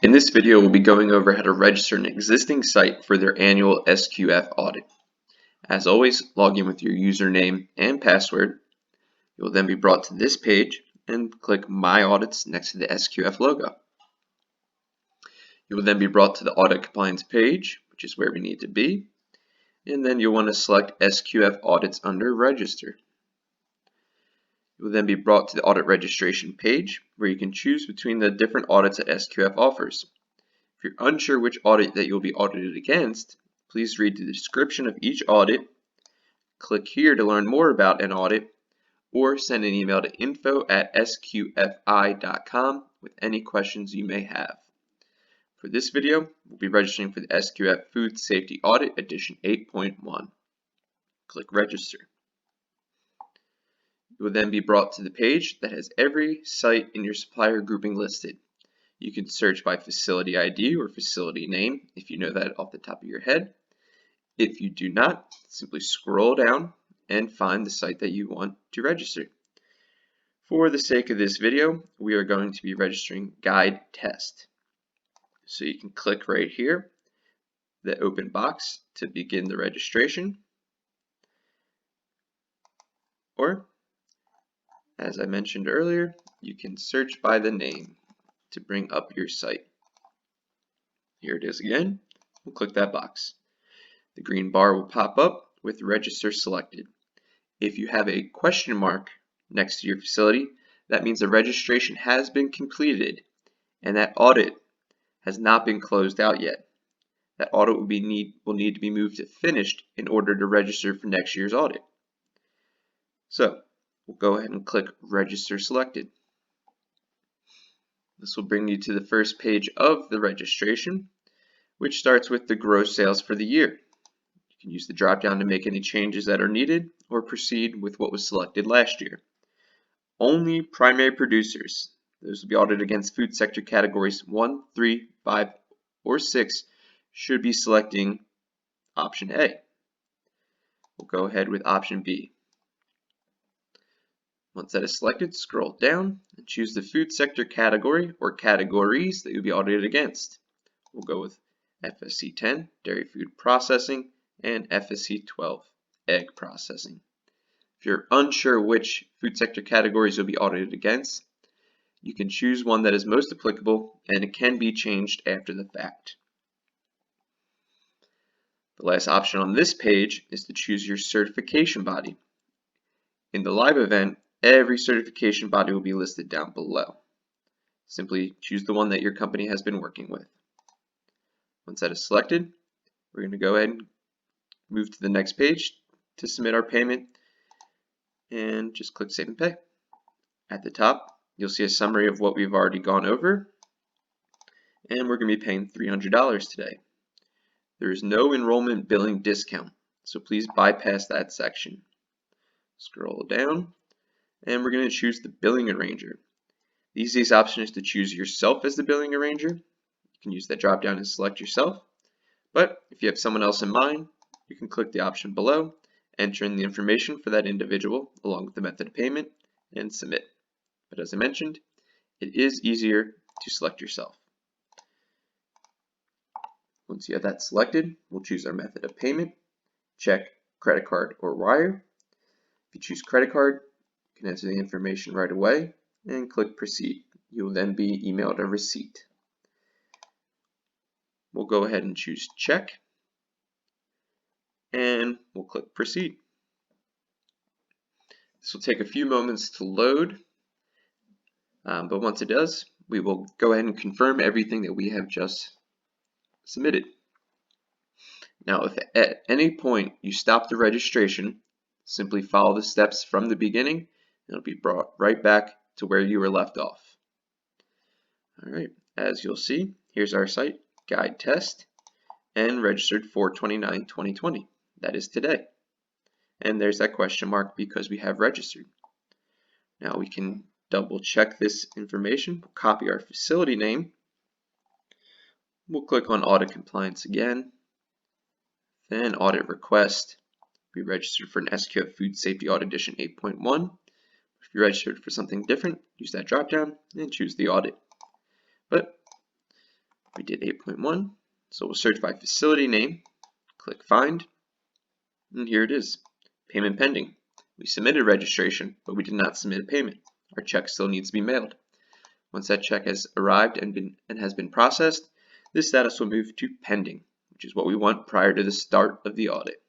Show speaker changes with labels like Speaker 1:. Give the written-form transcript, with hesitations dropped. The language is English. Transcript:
Speaker 1: In this video, we'll be going over how to register an existing site for their annual SQF audit. As always, log in with your username and password. You will then be brought to this page and click My Audits next to the SQF logo. You will then be brought to the Audit Compliance page, which is where we need to be, and then you'll want to select SQF Audits under Register. You will then be brought to the Audit Registration page, where you can choose between the different audits that SQF offers. If you're unsure which audit that you'll be audited against, please read the description of each audit, click here to learn more about an audit, or send an email to info@sqfi.com with any questions you may have. For this video, we'll be registering for the SQF Food Safety Audit Edition 8.1. Click Register. You will then be brought to the page that has every site in your supplier grouping listed. You can search by facility ID or facility name if you know that off the top of your head. If you do not, simply scroll down and find the site that you want to register. For the sake of this video, we are going to be registering Guide Test. So you can click right here, the open box, to begin the registration. Or, as I mentioned earlier, you can search by the name to bring up your site. Here it is again. We'll click that box. The green bar will pop up with Register selected. If you have a question mark next to your facility, that means the registration has been completed and that audit has not been closed out yet. That audit will need to be moved to finished in order to register for next year's audit. So we'll go ahead and click Register selected. This will bring you to the first page of the registration, which starts with the gross sales for the year. You can use the drop-down to make any changes that are needed or proceed with what was selected last year. Only primary producers, those will be audited against food sector categories 1, 3, 5, or 6, should be selecting option A. We'll go ahead with option B. Once that is selected, scroll down and choose the food sector category or categories that you'll be audited against. We'll go with FSC 10, dairy food processing, and FSC 12, egg processing. If you're unsure which food sector categories you'll be audited against, you can choose one that is most applicable and it can be changed after the fact. The last option on this page is to choose your certification body. In the live event, every certification body will be listed down below. Simply choose the one that your company has been working with. Once that is selected, we're going to go ahead and move to the next page to submit our payment and just click Save and Pay. At the top, you'll see a summary of what we've already gone over, and we're going to be paying $300 today. There is no enrollment billing discount, so please bypass that section. Scroll down, and we're going to choose the billing arranger. The easiest option is to choose yourself as the billing arranger. You can use that drop down and select yourself, but if you have someone else in mind, you can click the option below, enter in the information for that individual along with the method of payment, and submit. But as I mentioned, it is easier to select yourself. Once you have that selected, we'll choose our method of payment, check, credit card, or wire. If you choose credit card, you can enter the information right away and click Proceed. You will then be emailed a receipt. We'll go ahead and choose Check, and we'll click Proceed. This will take a few moments to load, but once it does, we will go ahead and confirm everything that we have just submitted. Now, if at any point you stop the registration, simply follow the steps from the beginning, and it'll be brought right back to where you were left off. All right, as you'll see, here's our site, Guide Test, and registered 4/29/2020. That is today. And there's that question mark because we have registered. Now we can double check this information. We'll copy our facility name. We'll click on Audit Compliance again. Then Audit Request. We registered for an SQF Food Safety Audit Edition 8.1. If you're registered for something different, use that drop down and choose the audit. But We did 8.1, so we'll search by facility name, click find, and here it is, payment pending. We submitted registration, but we did not submit a payment. Our check still needs to be mailed. Once that check has arrived and has been processed, this status will move to pending, which is what we want prior to the start of the audit.